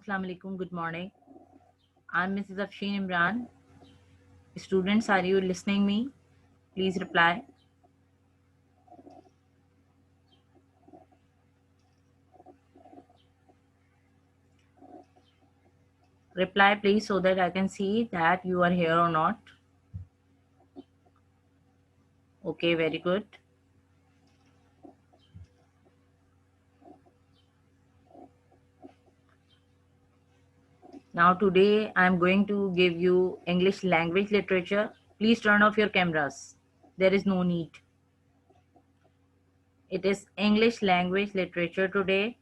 Assalamu alaikum. Good morning. I'm Mrs. Afshin Imran. Students, are you listening me? Please reply. Reply please so that I can see that you are here or not. Okay, very good. Now today I'm going to give you English language literature. Please turn off your cameras. There is no need. It is English language literature today.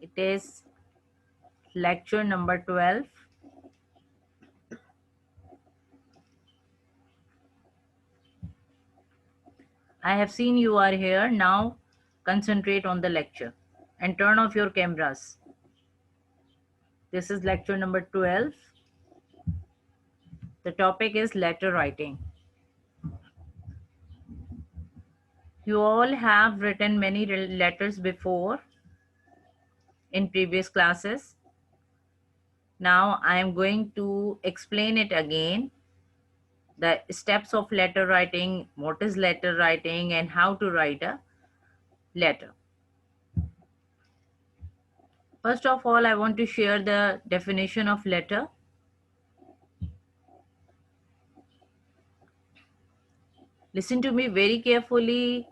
It is lecture number 12. I have seen you are here. Now concentrate on the lecture and turn off your cameras. This is lecture number 12. The topic is letter writing. You all have written many letters before in previous classes. Now I am going to explain it again. The steps of letter writing, what is letter writing, and how to write a letter. First of all, I want to share the definition of letter. Listen to me very carefully.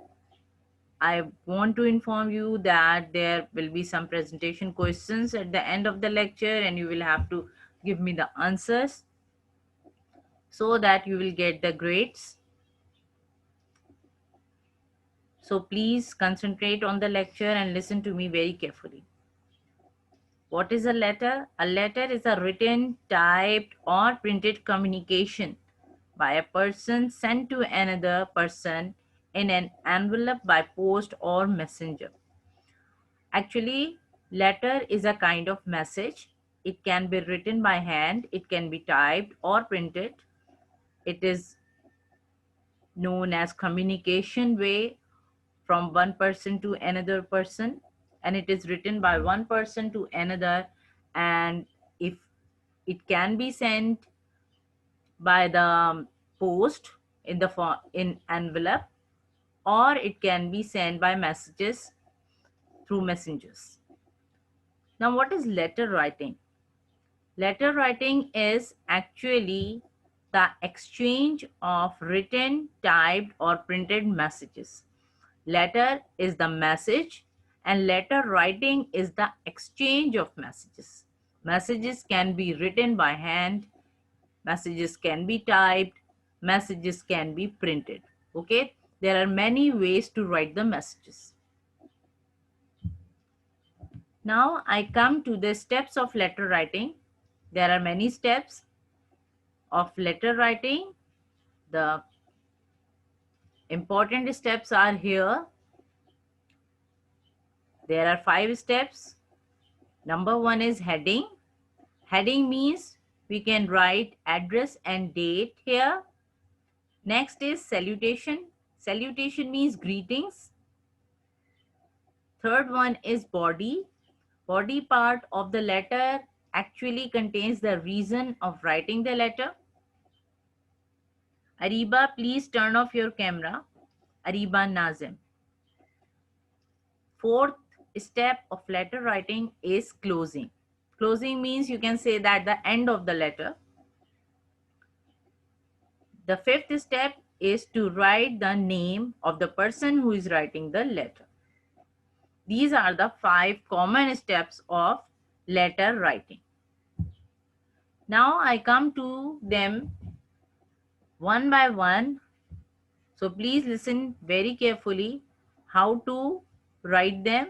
I want to inform you that there will be some presentation questions at the end of the lecture and you will have to give me the answers so that you will get the grades. So please concentrate on the lecture and listen to me very carefully. What is a letter? A letter is a written, typed, or printed communication by a person sent to another person in an envelope by post or messenger. Actually, letter is a kind of message. It can be written by hand, it can be typed or printed. It is known as communication way from one person to another person, and it is written by one person to another, and if it can be sent by the post in the in envelope, or it can be sent by messages through messengers. Now what is letter writing? Letter writing is actually the exchange of written, typed, or printed messages. Letter is the message, and letter writing is the exchange of messages. Messages can be written by hand, messages can be typed, messages can be printed. Okay, there are many ways to write the messages. Now I come to the steps of letter writing. There are many steps of letter writing. The important steps are here. There are 5 steps. Number 1 is heading. Heading means we can write address and date here. Next is salutation. Salutation means greetings. Third one is body. Body part of the letter actually contains the reason of writing the letter. Ariba, please turn off your camera. Ariba Nazim. Fourth step of letter writing is closing. Closing means you can say that the end of the letter. The fifth step is to write the name of the person who is writing the letter. These are the 5 common steps of letter writing. Now I come to them one by one. So please listen very carefully how to write them.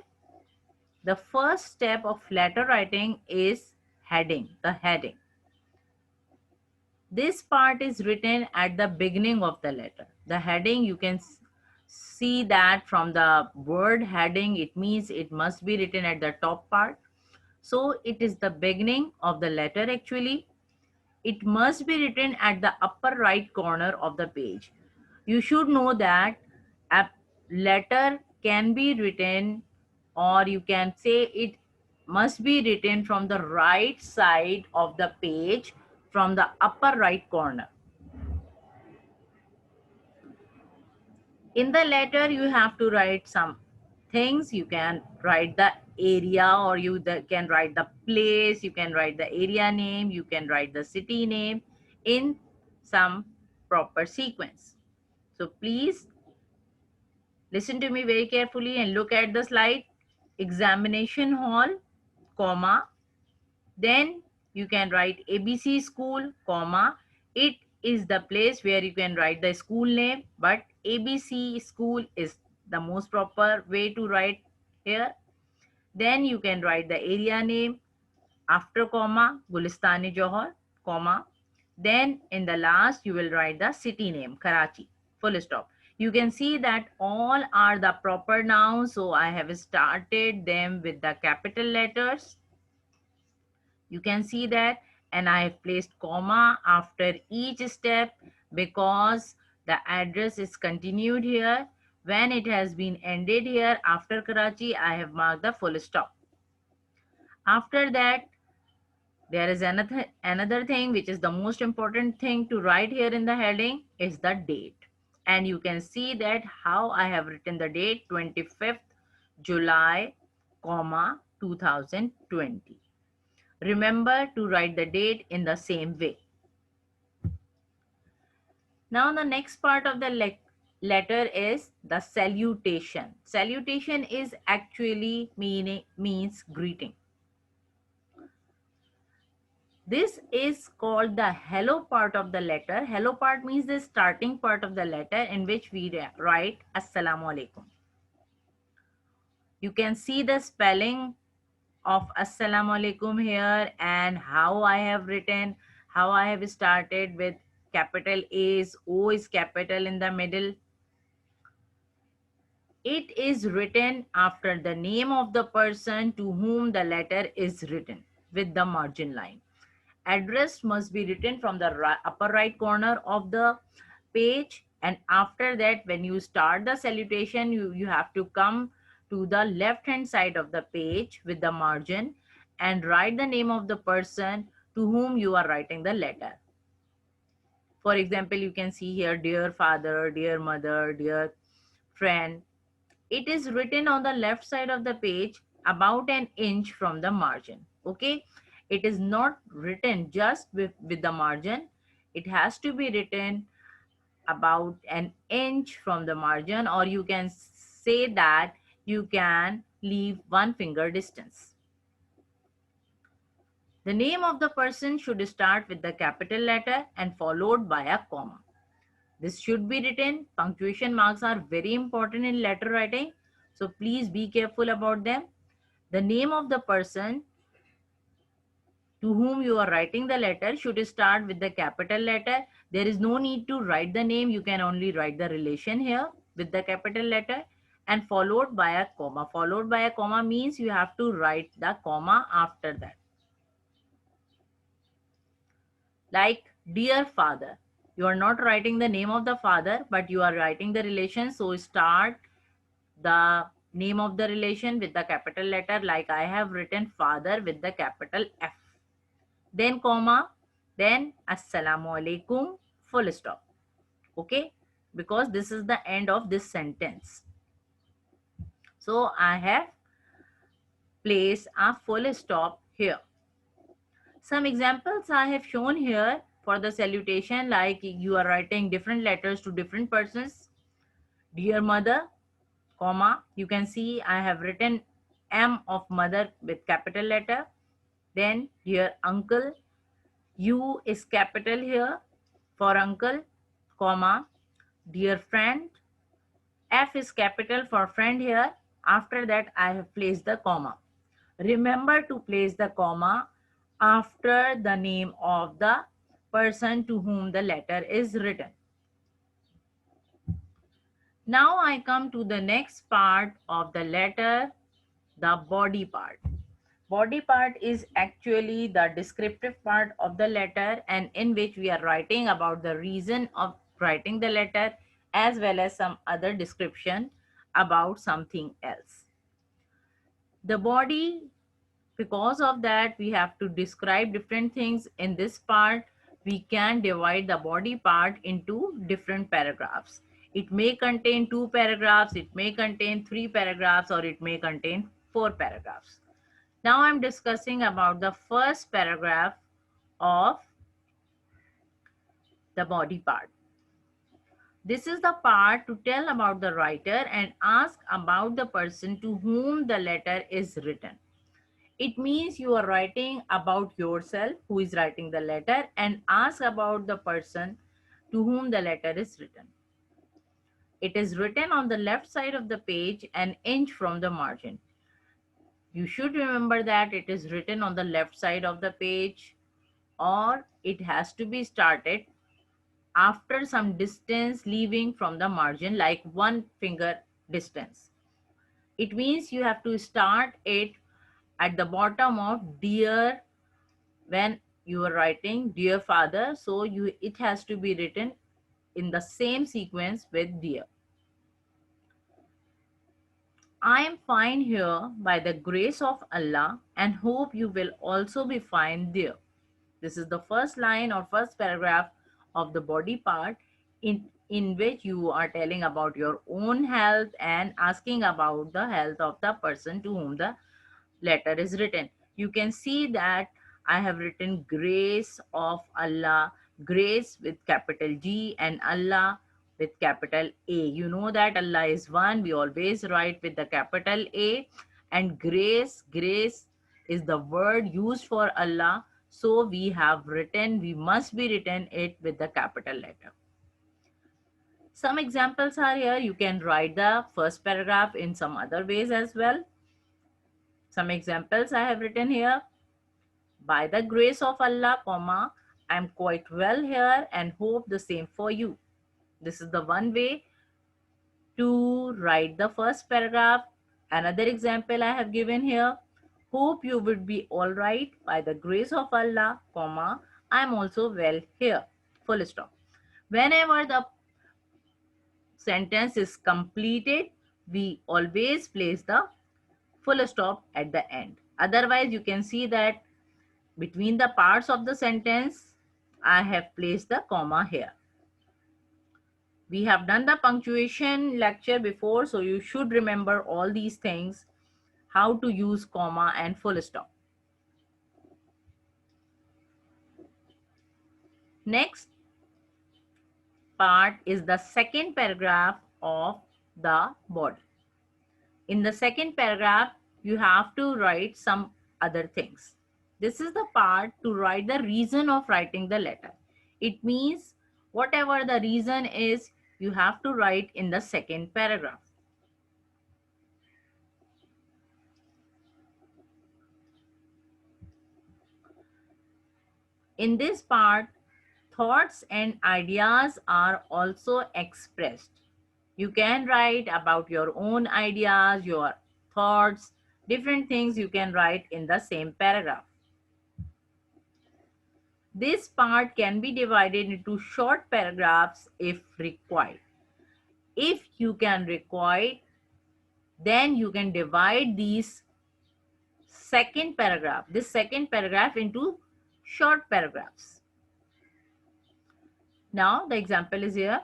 The first step of letter writing is heading, the heading. This part is written at the beginning of the letter. The heading, you can see that from the word heading, it means it must be written at the top part. So it is the beginning of the letter actually. It must be written at the upper right corner of the page. You should know that a letter can be written or you can say it must be written from the right side of the page, from the upper right corner. In the letter, you have to write some things. You can write the area, or can write the place, you can write the area name, you can write the city name in some proper sequence. So please listen to me very carefully and look at the slide. Examination hall, comma, then you can write ABC school, comma. It is the place where you can write the school name, but ABC school is the most proper way to write here. Then you can write the area name after comma, Gulistani Johor, comma. Then in the last, you will write the city name, Karachi, full stop. You can see that all are the proper nouns. So I have started them with the capital letters. You can see that, and I have placed comma after each step because the address is continued here. When it has been ended here after Karachi, I have marked the full stop. After that, there is another thing which is the most important thing to write here in the heading is the date. And you can see that how I have written the date, 25th July, comma 2020. Remember to write the date in the same way. Now the next part of the letter is the salutation. Salutation is actually means greeting. This is called the hello part of the letter. Hello part means the starting part of the letter in which we write Assalamu alaikum. You can see the spelling of Assalamu alaikum here and how I have written, how I have started with capital A's, O is capital in the middle. It is written after the name of the person to whom the letter is written with the margin line. Address must be written from the upper right corner of the page, and after that when you start the salutation, you have to come to the left hand side of the page with the margin and write the name of the person to whom you are writing the letter. For example, you can see here, dear father, dear mother, dear friend. It is written on the left side of the page about an inch from the margin. Okay, it is not written just with the margin. It has to be written about an inch from the margin, or you can say that you can leave 1 finger distance. The name of the person should start with the capital letter and followed by a comma. This should be written. Punctuation marks are very important in letter writing, so please be careful about them. The name of the person to whom you are writing the letter should start with the capital letter. There is no need to write the name. You can only write the relation here with the capital letter and followed by a comma. Followed by a comma means you have to write the comma after that. Like dear father. You are not writing the name of the father, but you are writing the relation. So start the name of the relation with the capital letter, like I have written father with the capital F. Then comma, then Assalamu alaikum, full stop. Okay, because this is the end of this sentence. So I have placed a full stop here. Some examples I have shown here for the salutation, like you are writing different letters to different persons. Dear mother, comma, you can see I have written M of mother with capital letter. Then dear uncle, U is capital here for uncle, comma, dear friend, F is capital for friend here. After that, I have placed the comma. Remember to place the comma after the name of the person to whom the letter is written. Now I come to the next part of the letter, the body part. Body part is actually the descriptive part of the letter, and in which we are writing about the reason of writing the letter as well as some other description about something else. The body, because of that, we have to describe different things in this part. We can divide the body part into different paragraphs. It may contain 2 paragraphs, it may contain 3 paragraphs, or it may contain 4 paragraphs. Now I'm discussing about the first paragraph of the body part. This is the part to tell about the writer and ask about the person to whom the letter is written. It means you are writing about yourself, who is writing the letter, and ask about the person to whom the letter is written. It is written on the left side of the page, an inch from the margin. You should remember that it is written on the left side of the page, or it has to be started after some distance leaving from the margin, like 1 finger distance. It means you have to start it at the bottom of dear when you are writing dear father. So it has to be written in the same sequence with dear. I am fine here by the grace of Allah and hope you will also be fine there. This is the first line or first paragraph of the body part in which you are telling about your own health and asking about the health of the person to whom the letter is written. You can see that I have written grace of Allah, grace with capital G and Allah with capital A. You know that Allah is one. We always write with the capital A, and grace is the word used for Allah. So we must be written it with the capital letter. Some examples are here. You can write the first paragraph in some other ways as well. Some examples I have written here. By the grace of Allah, comma, I am quite well here and hope the same for you. This is the one way to write the first paragraph. Another example I have given here. Hope you would be all right. By the grace of Allah, comma, I am also well here. Full stop. Whenever the sentence is completed, we always place the full stop at the end. Otherwise, you can see that between the parts of the sentence, I have placed the comma here. We have done the punctuation lecture before, so you should remember all these things, how to use comma and full stop. Next part is the second paragraph of the body. In the second paragraph, you have to write some other things. This is the part to write the reason of writing the letter. It means whatever the reason is, you have to write in the second paragraph. In this part, thoughts and ideas are also expressed. You can write about your own ideas, your thoughts, different things you can write in the same paragraph. This part can be divided into short paragraphs if required. If you can require, then you can divide this second paragraph into short paragraphs. Now the example is here.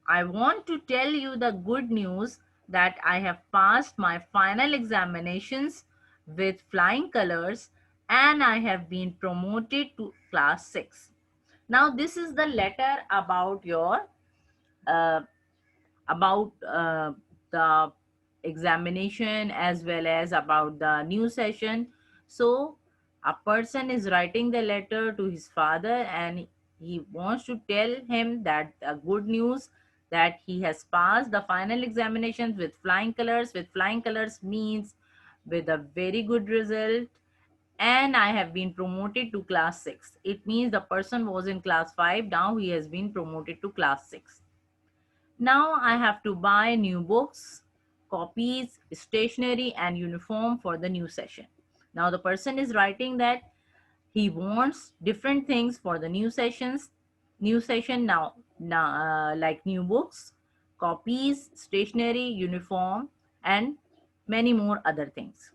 I want to tell you the good news that I have passed my final examinations with flying colors and I have been promoted to class 6. Now this is the letter about your uh, the examination as well as about the new session. So a person is writing the letter to his father and he wants to tell him that the good news that he has passed the final examinations with flying colors. With flying colors means with a very good result, and I have been promoted to class 6. It means the person was in class 5, now he has been promoted to class 6. Now I have to buy new books, copies, stationery, and uniform for the new session. Now the person is writing that he wants different things for the new session now, like new books, copies, stationery, uniform, and many more other things.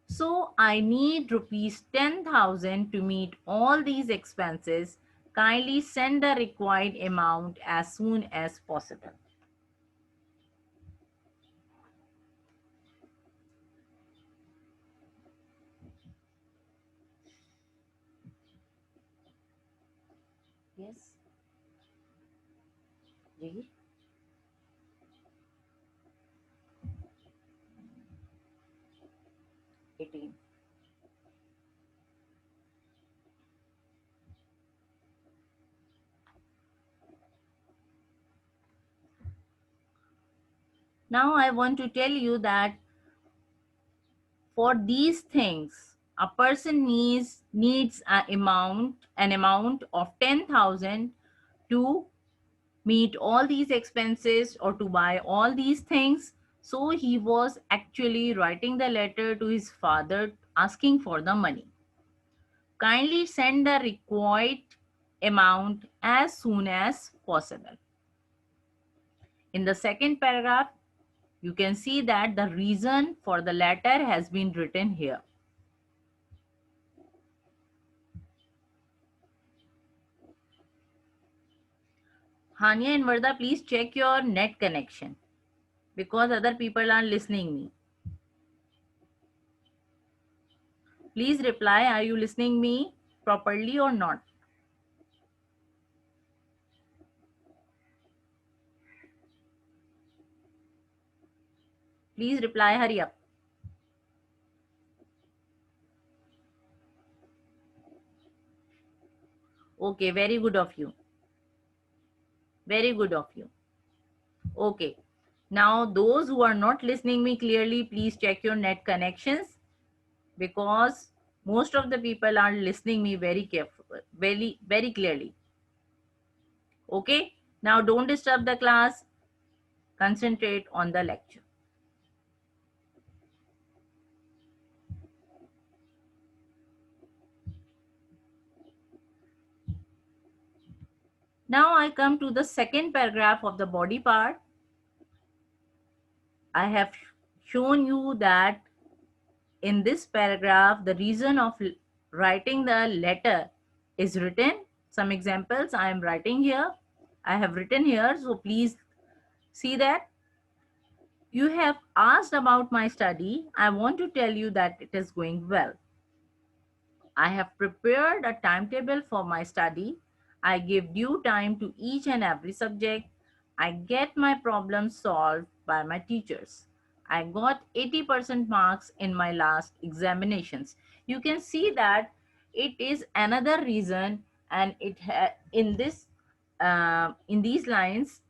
So I need rupees 10,000 to meet all these expenses. Kindly send the required amount as soon as possible. Yes. Ji. 18. Now I want to tell you that for these things, a person needs an amount of 10,000 to meet all these expenses or to buy all these things. So he was actually writing the letter to his father asking for the money. Kindly send the required amount as soon as possible. In the second paragraph, you can see that the reason for the letter has been written here. Hania and Varda, please check your net connection because other people are listening me. Please reply, are you listening me properly or not? Please reply, hurry up. Okay, very good of you. Very good of you. Okay. Now, those who are not listening me clearly, please check your net connections because most of the people are listening me very carefully, very clearly. Okay. Now, don't disturb the class. Concentrate on the lecture. Now, I come to the second paragraph of the body part. I have shown you that in this paragraph, the reason of writing the letter is written. Some examples I am writing here. I have written here, so please see that. You have asked about my study. I want to tell you that it is going well. I have prepared a timetable for my study. I give due time to each and every subject. I get my problems solved by my teachers. I got 80% marks in my last examinations. You can see that it is another reason, and in these lines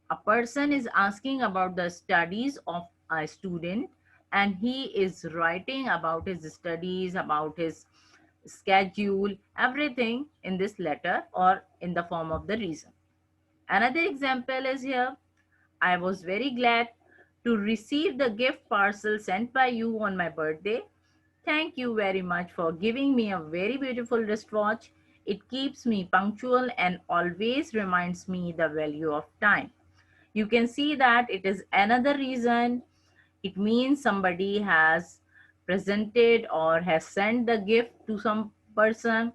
a person is asking about the studies of a student, and he is writing about his studies, about his schedule, everything in this letter or in the form of the reason. Another example is here. I was very glad to receive the gift parcel sent by you on my birthday. Thank you very much for giving me a very beautiful wristwatch. It keeps me punctual and always reminds me the value of time. You can see that it is another reason. It means somebody has presented or has sent the gift to some person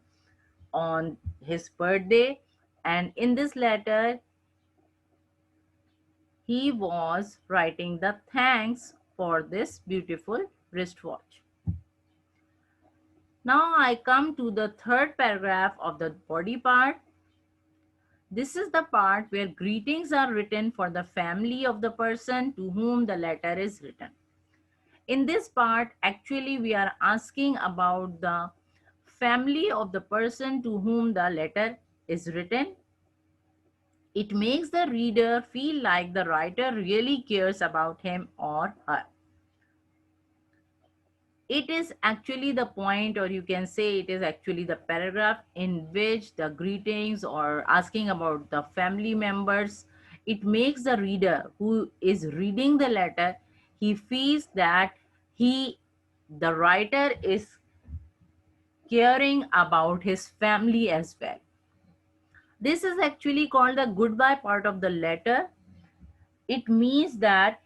on his birthday, and in this letter he was writing the thanks for this beautiful wristwatch. Now I come to the third paragraph of the body part. This is the part where greetings are written for the family of the person to whom the letter is written. In this part, actually, we are asking about the family of the person to whom the letter is written. It makes the reader feel like the writer really cares about him or her. It is actually the point, or you can say it is actually the paragraph in which the greetings or asking about the family members, it makes the reader who is reading the letter, he feels that the writer is caring about his family as well. This is actually called the goodbye part of the letter. It means that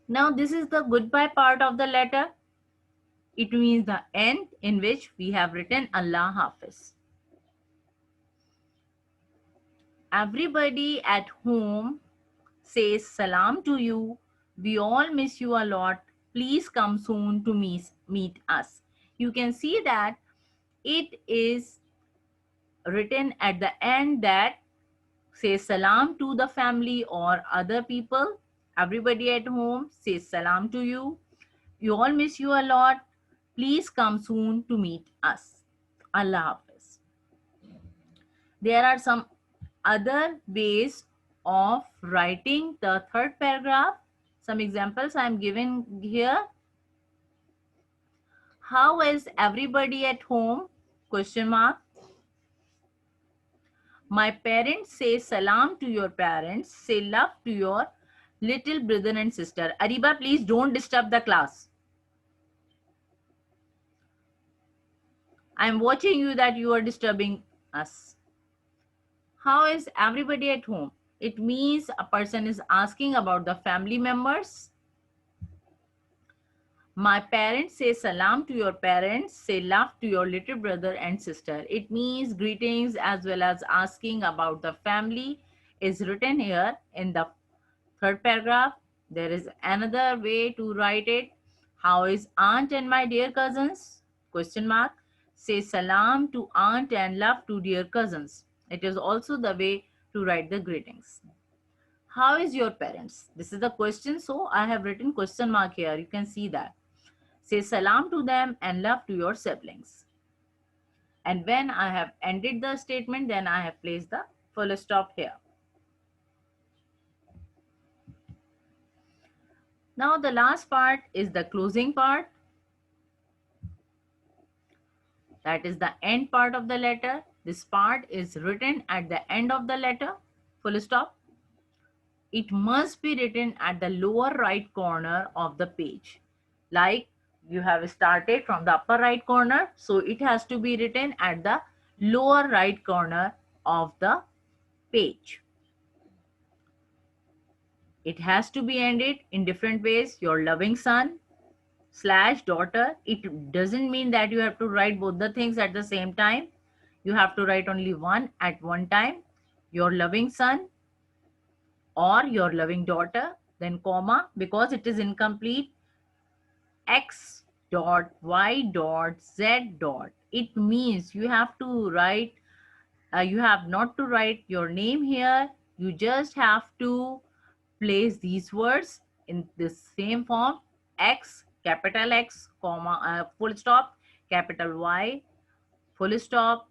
Now this is the goodbye part of the letter. It means the end in which we have written Allah Hafiz. Everybody at home says salam to you. We all miss you a lot. Please come soon to meet us. You can see that it is written at the end that says salam to the family or other people. Everybody at home says salam to you. We all miss you a lot. Please come soon to meet us. Allah Hafiz. There are some other ways of writing the third paragraph. Some examples I am giving here. How is everybody at home? Question mark. My parents say salam to your parents. Say love to your little brother and sister. Ariba, please don't disturb the class. I am watching you that you are disturbing us. How is everybody at home? It means a person is asking about the family members. My parents say salam to your parents, say love to your little brother and sister. It means greetings as well as asking about the family is written here in the third paragraph. There is another way to write it. How is aunt and my dear cousins? Question mark. Say salam to aunt and love to dear cousins. It is also the way to write the greetings. How is your parents? This is the question, so I have written question mark here. You can see that. Say salam to them and love to your siblings. And when I have ended the statement, then I have placed the full stop here. Now the last part is the closing part. That is the end part of the letter. This part is written at the end of the letter. Full stop. It must be written at the lower right corner of the page. Like you have started from the upper right corner, so it has to be written at the lower right corner of the page. It has to be ended in different ways. Your loving son slash daughter. It doesn't mean that you have to write both the things at the same time. You have to write only one at one time. Your loving son or your loving daughter, then comma, because it is incomplete, x dot y dot z dot. It means you have to write, you have not to write your name here. You just have to place these words in the same form. X, capital X, comma, full stop, capital Y, full stop,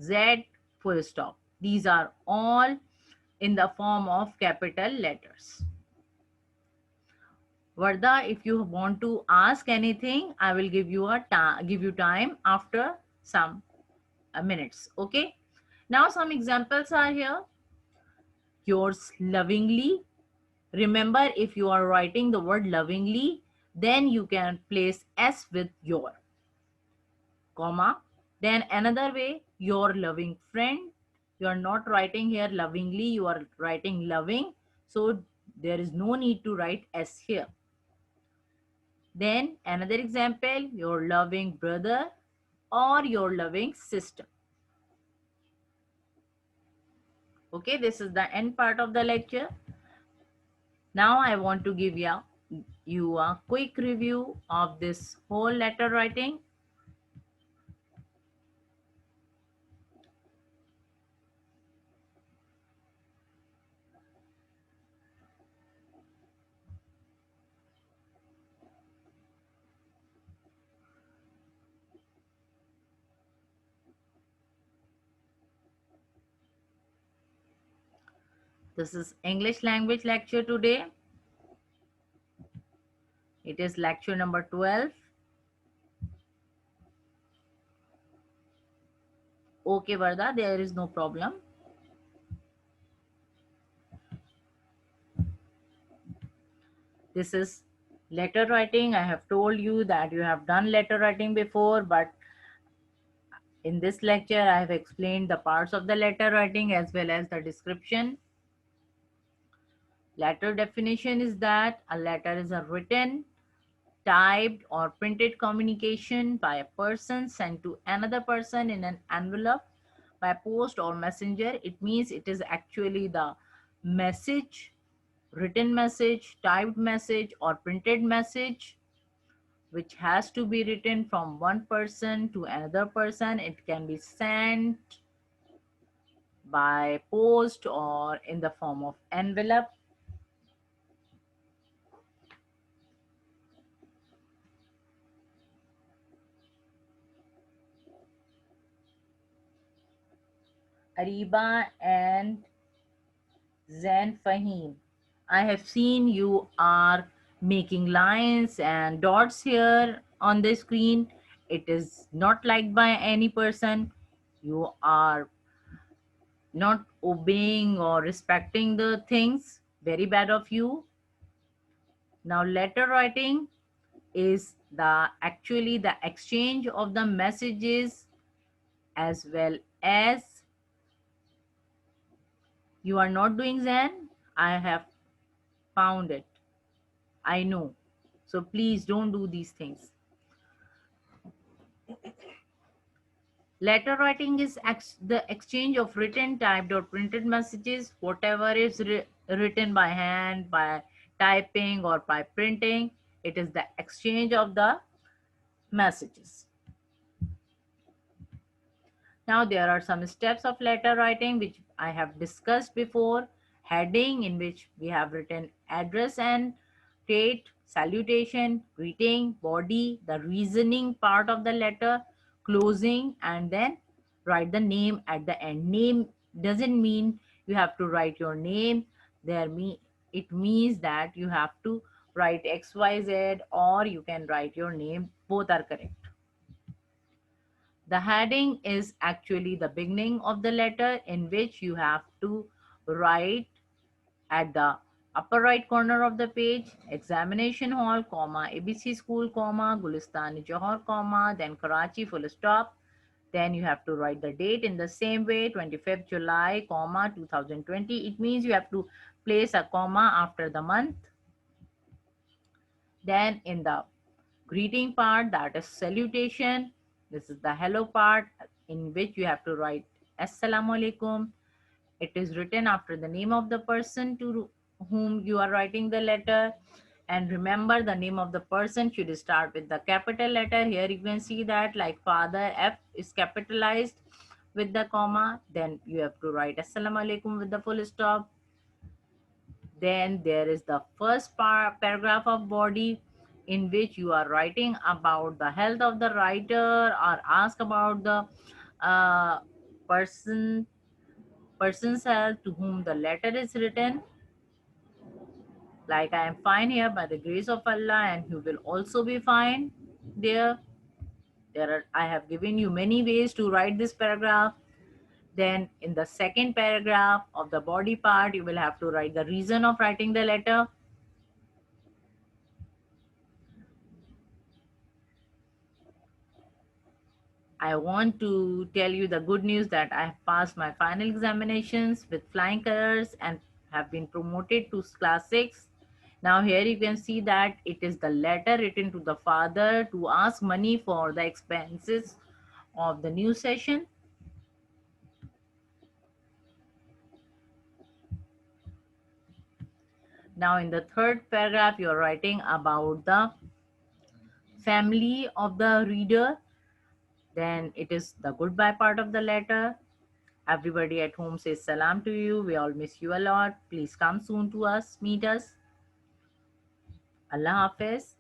Z, full stop. These are all in the form of capital letters. Varda, if you want to ask anything, I will give you time after some minutes. Okay. Now some examples are here. Yours lovingly. Remember, if you are writing the word lovingly, then you can place S with your, comma. Then another way, your loving friend. You are not writing here lovingly, you are writing loving. So there is no need to write S here. Then another example, your loving brother or your loving sister. Okay, this is the end part of the lecture. Now I want to give you a quick review of this whole letter writing. This is English language lecture today. It is lecture number 12. Okay, Varda, there is no problem. This is letter writing. I have told you that you have done letter writing before, but in this lecture, I have explained the parts of the letter writing as well as the description. Letter definition is that a letter is a written, typed, or printed communication by a person sent to another person in an envelope by post or messenger. It means it is actually the message, written message, typed message, or printed message which has to be written from one person to another person. It can be sent by post or in the form of envelope. Ariba and Zain Fahim, I have seen you are making lines and dots here on the screen. It is not liked by any person. You are not obeying or respecting the things. Very bad of you. Now, letter writing is the actually the exchange of the messages, as well as you are not doing Zen. I have found it. I know. So please don't do these things. Letter writing is the exchange of written, typed, or printed messages, whatever is written by hand, by typing, or by printing. It is the exchange of the messages. Now, there are some steps of letter writing which I have discussed before. Heading, in which we have written address and date, salutation, greeting, body, the reasoning part of the letter, closing, and then write the name at the end. Name doesn't mean you have to write your name. It means that you have to write XYZ, or you can write your name. Both are correct. The heading is actually the beginning of the letter, in which you have to write at the upper right corner of the page, examination hall, comma, ABC school, comma, Gulistan Johor, comma, then Karachi, full stop. Then you have to write the date in the same way, 25th July, comma, 2020. It means you have to place a comma after the month. Then in the greeting part, that is salutation. This is the hello part, in which you have to write Assalamu alaikum. It is written after the name of the person to whom you are writing the letter. And remember, the name of the person should start with the capital letter. Here you can see that, like father, F is capitalized with the comma. Then you have to write Assalamu alaikum with the full stop. Then there is the first paragraph of body, in which you are writing about the health of the writer, or ask about the uh, person person's health to whom the letter is written. Like, I am fine here by the grace of Allah, and you will also be fine there. I have given you many ways to write this paragraph. Then in the second paragraph of the body part, you will have to write the reason of writing the letter. I want to tell you the good news that I have passed my final examinations with flying colors and have been promoted to class 6. Now here you can see that it is the letter written to the father to ask money for the expenses of the new session. Now in the third paragraph, you are writing about the family of the reader. Then it is the goodbye part of the letter. Everybody at home says salam to you. We all miss you a lot. Please come soon to us, meet us. Allah Hafiz.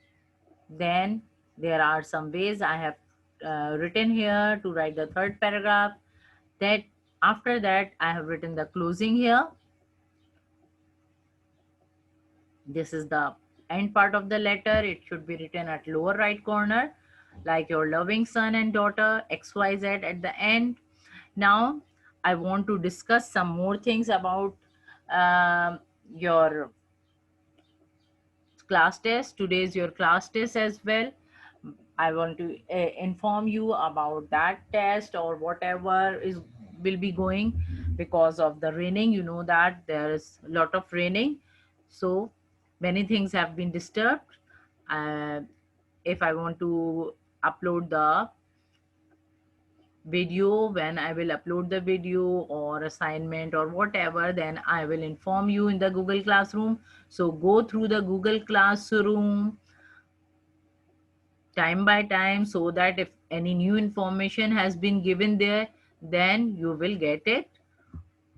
Then there are some ways I have written here to write the third paragraph. That after that, I have written the closing here. This is the end part of the letter. It should be written at lower right corner, like your loving son and daughter, XYZ at the end. Now, I want to discuss some more things about your class test. Today is your class test as well. I want to inform you about that test, or whatever is will be going, because of the raining. You know that there is a lot of raining. So many things have been disturbed. uh, if I want to upload the video, when I will upload the video or assignment or whatever, then I will inform you in the Google Classroom. So go through the Google Classroom time by time, so that if any new information has been given there, then you will get it.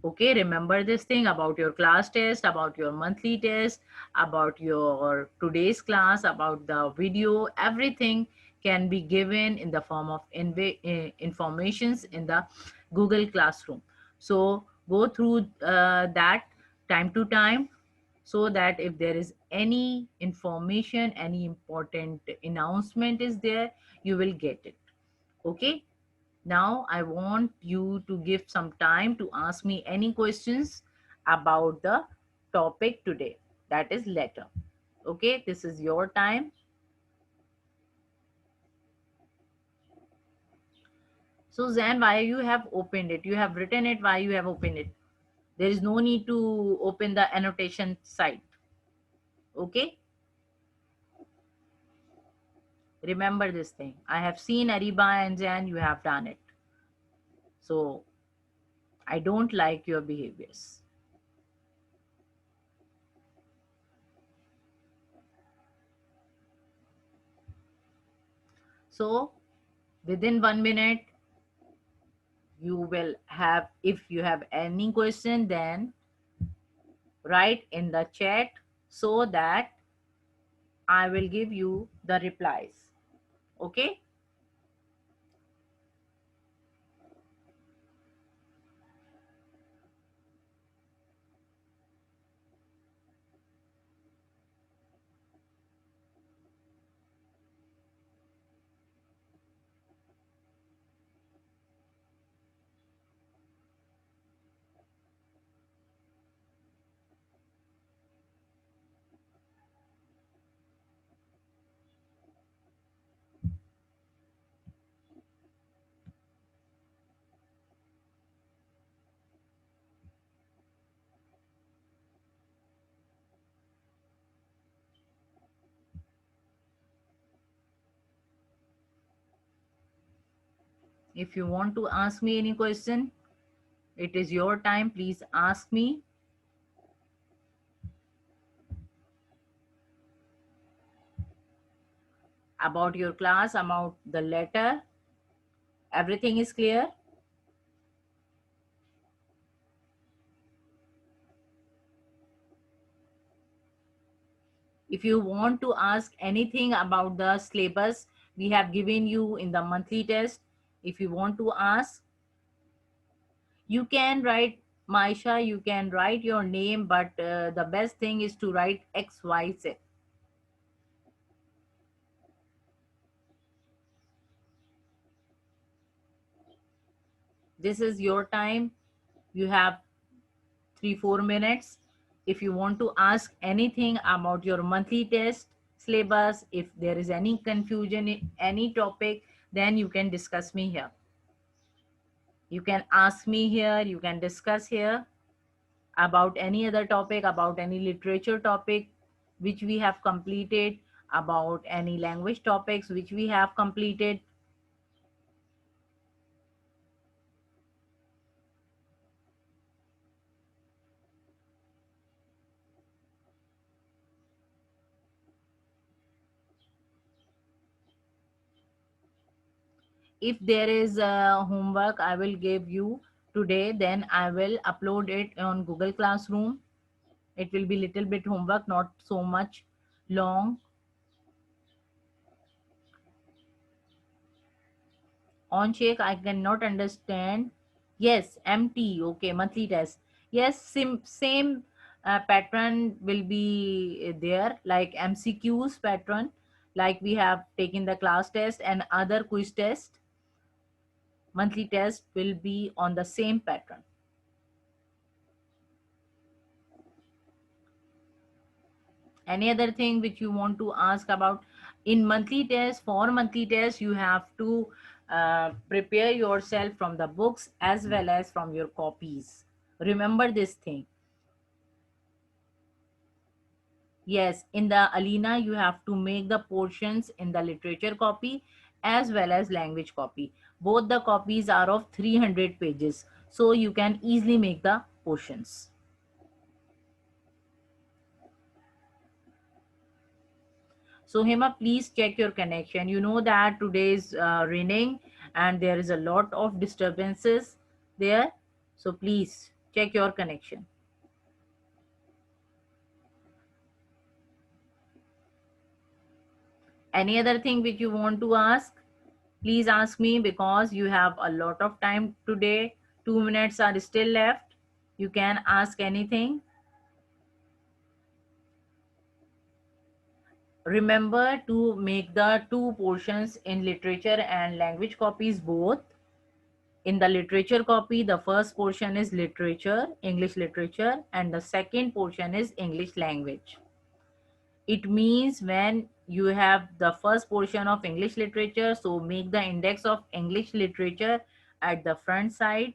Okay, remember this thing about your class test, about your monthly test, about your today's class, about the video. Everything can be given in the form of informations in the Google Classroom. So go through that time to time, so that if there is any information, any important announcement is there, you will get it. Okay, now I want you to give some time to ask me any questions about the topic today, that is letter. Okay, this is your time. So Zan, why you have opened it? You have written it, why you have opened it? There is no need to open the annotation site. Okay, remember this thing. I have seen Ariba and Zan, you have done it. So I don't like your behaviors. So within 1 minute, you will have, if you have any question, then write in the chat so that I will give you the replies. Okay. If you want to ask me any question, it is your time, please ask me about your class, about the letter. Everything is clear. If you want to ask anything about the syllabus we have given you in the monthly test, if you want to ask, you can write, Maisha, you can write your name, but the best thing is to write XYZ. This is your time. You have 3-4 minutes. If you want to ask anything about your monthly test syllabus, if there is any confusion in any topic, then you can discuss me here. You can ask me here, you can discuss here about any other topic, about any literature topic which we have completed, about any language topics which we have completed. If there is a homework I will give you today, then I will upload it on Google Classroom. It will be little bit homework, not so much long. On check, I cannot understand. Yes, MT. Okay, monthly test. Yes, same pattern will be there, like MCQs pattern, like we have taken the class test and other quiz test. Monthly test will be on the same pattern. Any other thing which you want to ask about? In monthly test, for monthly test, you have to prepare yourself from the books as well as from your copies. Remember this thing. Yes, in the Alina, you have to make the portions in the literature copy as well as language copy. Both the copies are of 300 pages, so you can easily make the portions. So Hema, please check your connection. You know that today is raining and there is a lot of disturbances there. So please check your connection. Any other thing which you want to ask? Please ask me because you have a lot of time today. 2 minutes are still left. You can ask anything. Remember to make the two portions in literature and language copies both. In the literature copy, the first portion is literature, English literature, and the second portion is English language. It means when you have the first portion of English literature, so make the index of English literature at the front side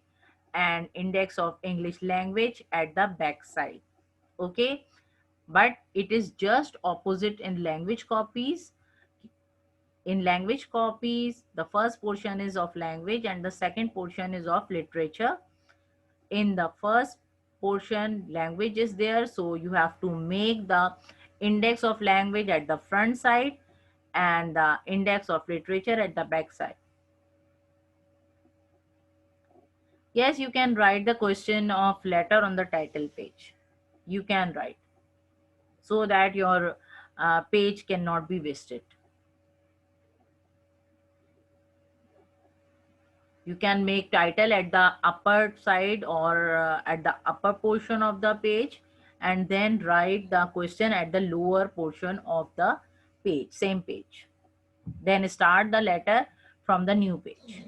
and index of English language at the back side. Okay, but it is just opposite in language copies. In language copies, the first portion is of language and the second portion is of literature. In the first portion, language is there, so you have to make the index of language at the front side and the index of literature at the back side. Yes, you can write the question of letter on the title page. You can write so that your page cannot be wasted. You can make title at the upper side or at the upper portion of the page and then write the question at the lower portion of the page, same page. Then start the letter from the new page.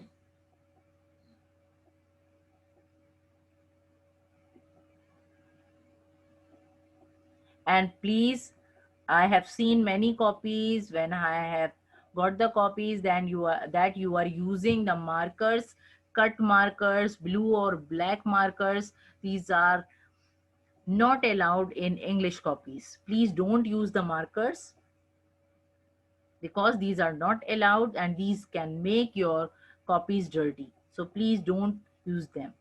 And please, I have seen many copies. When I have got the copies, then you are using the markers, cut markers, blue or black markers. These are not allowed in English copies. Please don't use the markers because these are not allowed and these can make your copies dirty. So please don't use them.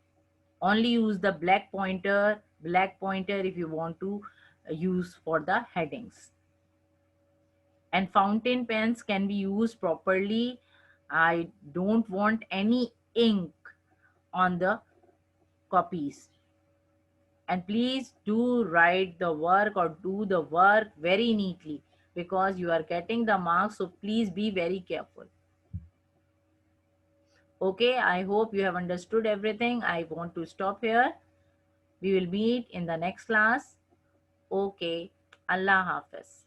Only use the black pointer if you want to use for the headings. And fountain pens can be used properly. I don't want any ink on the copies. And please do write the work or do the work very neatly because you are getting the marks, so please be very careful. Okay, I hope you have understood everything. I want to stop here. We will meet in the next class. Okay, Allah Hafiz.